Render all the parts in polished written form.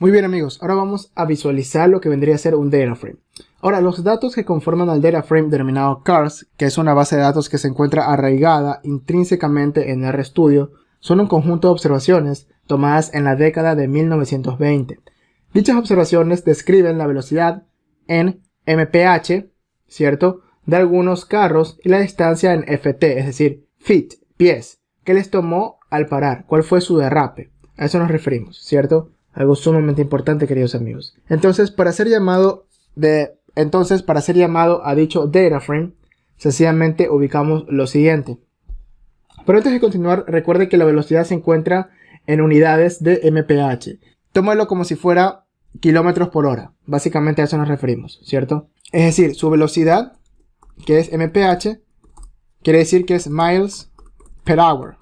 Muy bien amigos, ahora vamos a visualizar lo que vendría a ser un data frame. Ahora, los datos que conforman al data frame denominado CARS, que es una base de datos que se encuentra arraigada intrínsecamente en RStudio, son un conjunto de observaciones tomadas en la década de 1920. Dichas observaciones describen la velocidad en mph, ¿cierto?, de algunos carros y la distancia en ft, es decir, feet, pies, que les tomó al parar, cuál fue su derrape. A eso nos referimos, ¿cierto? Algo sumamente importante, queridos amigos. Entonces, para ser llamado a dicho data frame, sencillamente ubicamos lo siguiente. Pero antes de continuar, recuerde que la velocidad se encuentra en unidades de mph. Tómalo como si fuera kilómetros por hora. Básicamente a eso nos referimos, ¿cierto? Es decir, su velocidad, que es mph, quiere decir que es miles per hour,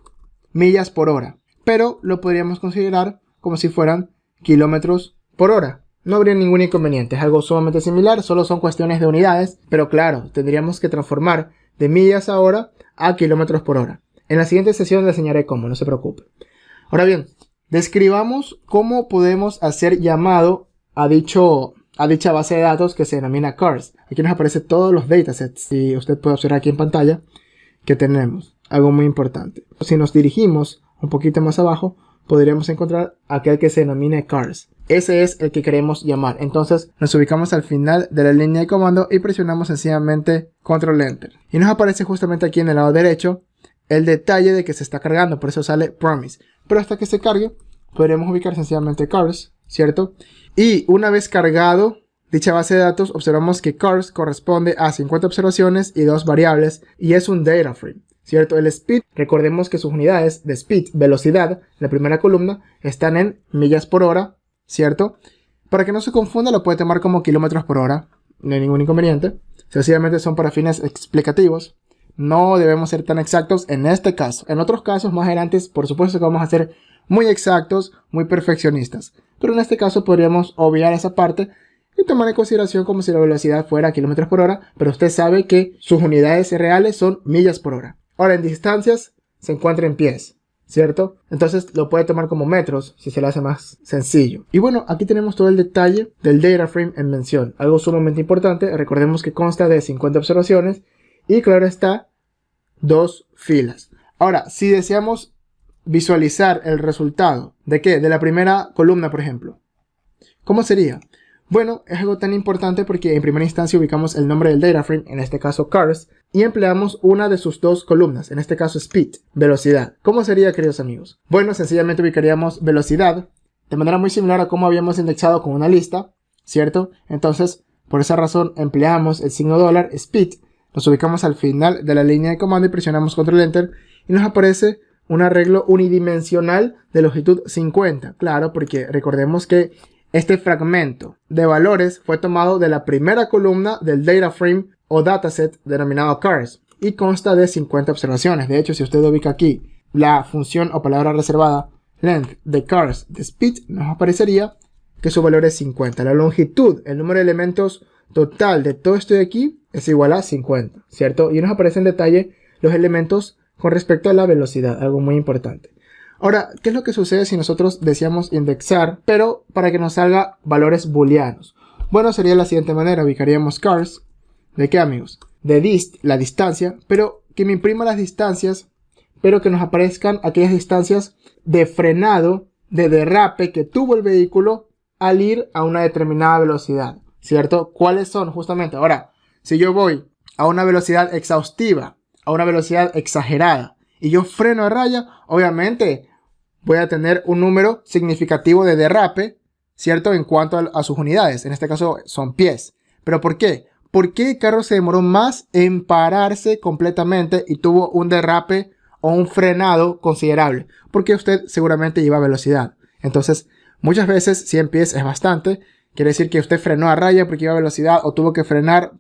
millas por hora. Pero lo podríamos considerar como si fueran kilómetros por hora. No habría ningún inconveniente, es algo sumamente similar, solo son cuestiones de unidades, pero claro, tendríamos que transformar de millas a hora a kilómetros por hora. En la siguiente sesión le enseñaré cómo, no se preocupe. Ahora bien, describamos cómo podemos hacer llamado a dicha base de datos que se denomina CARS. Aquí nos aparecen todos los datasets, y usted puede observar aquí en pantalla que tenemos algo muy importante. Si nos dirigimos un poquito más abajo, podríamos encontrar aquel que se denomina CARS. Ese es el que queremos llamar. Entonces nos ubicamos al final de la línea de comando y presionamos sencillamente Control Enter. Y nos aparece justamente aquí en el lado derecho el detalle de que se está cargando. Por eso sale Promise. Pero hasta que se cargue podremos ubicar sencillamente CARS, ¿cierto? Y una vez cargado dicha base de datos, observamos que CARS corresponde a 50 observaciones y 2 variables y es un data frame, ¿cierto? El speed, recordemos que sus unidades de speed, velocidad, la primera columna, están en millas por hora, ¿cierto? Para que no se confunda, lo puede tomar como kilómetros por hora, no hay ningún inconveniente. Sencillamente son para fines explicativos. No debemos ser tan exactos en este caso. En otros casos más adelante, por supuesto que vamos a ser muy exactos, muy perfeccionistas. Pero en este caso podríamos obviar esa parte y tomar en consideración como si la velocidad fuera kilómetros por hora, pero usted sabe que sus unidades reales son millas por hora. Ahora, en distancias se encuentra en pies, ¿cierto? Entonces lo puede tomar como metros si se le hace más sencillo. Y bueno, aquí tenemos todo el detalle del data frame en mención. Algo sumamente importante, recordemos que consta de 50 observaciones y claro está, 2 filas. Ahora, si deseamos visualizar el resultado, ¿de qué? De la primera columna, por ejemplo. ¿Cómo sería? Bueno, es algo tan importante porque en primera instancia ubicamos el nombre del data frame, en este caso CARS, y empleamos una de sus 2 columnas, en este caso speed, velocidad. ¿Cómo sería, queridos amigos? Bueno, sencillamente ubicaríamos velocidad, de manera muy similar a como habíamos indexado con una lista, ¿cierto? Entonces, por esa razón empleamos el signo dólar, speed, nos ubicamos al final de la línea de comando y presionamos Control Enter, y nos aparece un arreglo unidimensional de longitud 50. Claro, porque recordemos que este fragmento de valores fue tomado de la primera columna del data frame o dataset denominado CARS y consta de 50 observaciones. De hecho, si usted ubica aquí la función o palabra reservada length de CARS de speed, nos aparecería que su valor es 50. La longitud, el número de elementos total de todo esto de aquí es igual a 50, ¿cierto? Y nos aparece en detalle los elementos con respecto a la velocidad, algo muy importante. Ahora, ¿qué es lo que sucede si nosotros deseamos indexar, pero para que nos salga valores booleanos? Bueno, sería de la siguiente manera, ubicaríamos CARS, ¿de qué, amigos? De dist, la distancia, pero que me imprima las distancias, pero que nos aparezcan aquellas distancias de frenado, de derrape que tuvo el vehículo al ir a una determinada velocidad, ¿cierto? ¿Cuáles son? Justamente, ahora, si yo voy a una velocidad exhaustiva, a una velocidad exagerada, y yo freno a raya, obviamente voy a tener un número significativo de derrape, ¿cierto? En cuanto a sus unidades, en este caso son pies. ¿Pero por qué? ¿Por qué el carro se demoró más en pararse completamente y tuvo un derrape o un frenado considerable? Porque usted seguramente lleva velocidad. Entonces, muchas veces 100 pies es bastante. Quiere decir que usted frenó a raya porque iba a velocidad o tuvo que frenar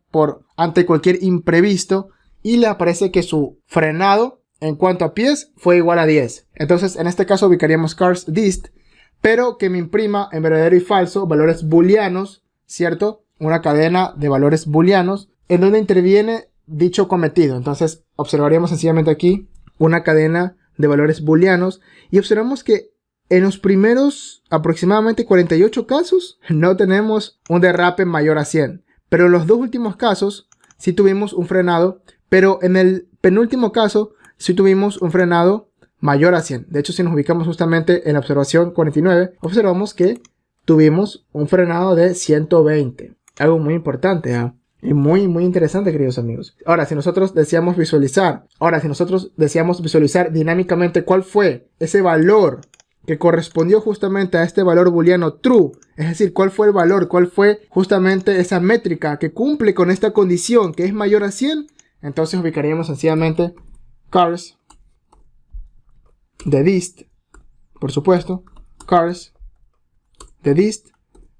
ante cualquier imprevisto y le aparece que su frenado en cuanto a pies fue igual a 10. Entonces, en este caso ubicaríamos CARS dist, pero que me imprima en verdadero y falso valores booleanos, ¿cierto? Una cadena de valores booleanos en donde interviene dicho cometido. Entonces, observaríamos sencillamente aquí una cadena de valores booleanos y observamos que en los primeros aproximadamente 48 casos no tenemos un derrape mayor a 100. Pero en los dos últimos casos sí tuvimos un frenado. Pero en el penúltimo caso sí tuvimos un frenado mayor a 100. De hecho, si nos ubicamos justamente en la observación 49, observamos que tuvimos un frenado de 120. Algo muy importante, ¿eh? Y muy interesante, queridos amigos. Ahora, si nosotros deseamos visualizar dinámicamente cuál fue ese valor que correspondió justamente a este valor booleano true, es decir, cuál fue el valor, cuál fue justamente esa métrica que cumple con esta condición que es mayor a 100, entonces ubicaríamos sencillamente cars de dist, por supuesto, cars de dist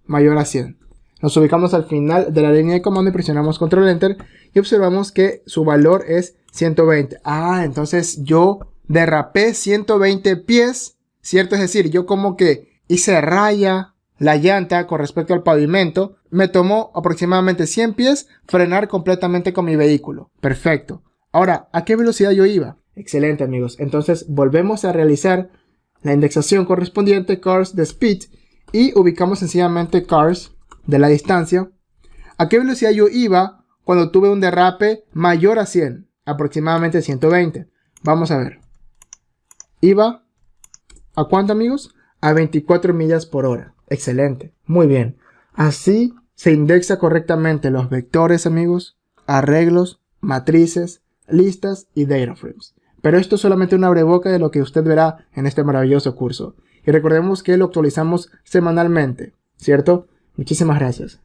mayor a 100. Nos ubicamos al final de la línea de comando y presionamos control enter y observamos que su valor es 120. Entonces yo derrapé 120 pies, ¿cierto? Es decir, yo como que hice raya la llanta con respecto al pavimento. Me tomó aproximadamente 100 pies frenar completamente con mi vehículo. Perfecto. Ahora, ¿a qué velocidad yo iba? Excelente, amigos. Entonces volvemos a realizar la indexación correspondiente, cars de speed, y ubicamos sencillamente cars de la distancia. ¿A qué velocidad yo iba cuando tuve un derrape mayor a 100? Aproximadamente 120. Vamos a ver. Iba ¿a cuánto, amigos? A 24 millas por hora. Excelente. Muy bien. Así se indexa correctamente los vectores, amigos, arreglos, matrices, listas y data frames. Pero esto es solamente una abreboca de lo que usted verá en este maravilloso curso. Y recordemos que lo actualizamos semanalmente, ¿cierto? Muchísimas gracias.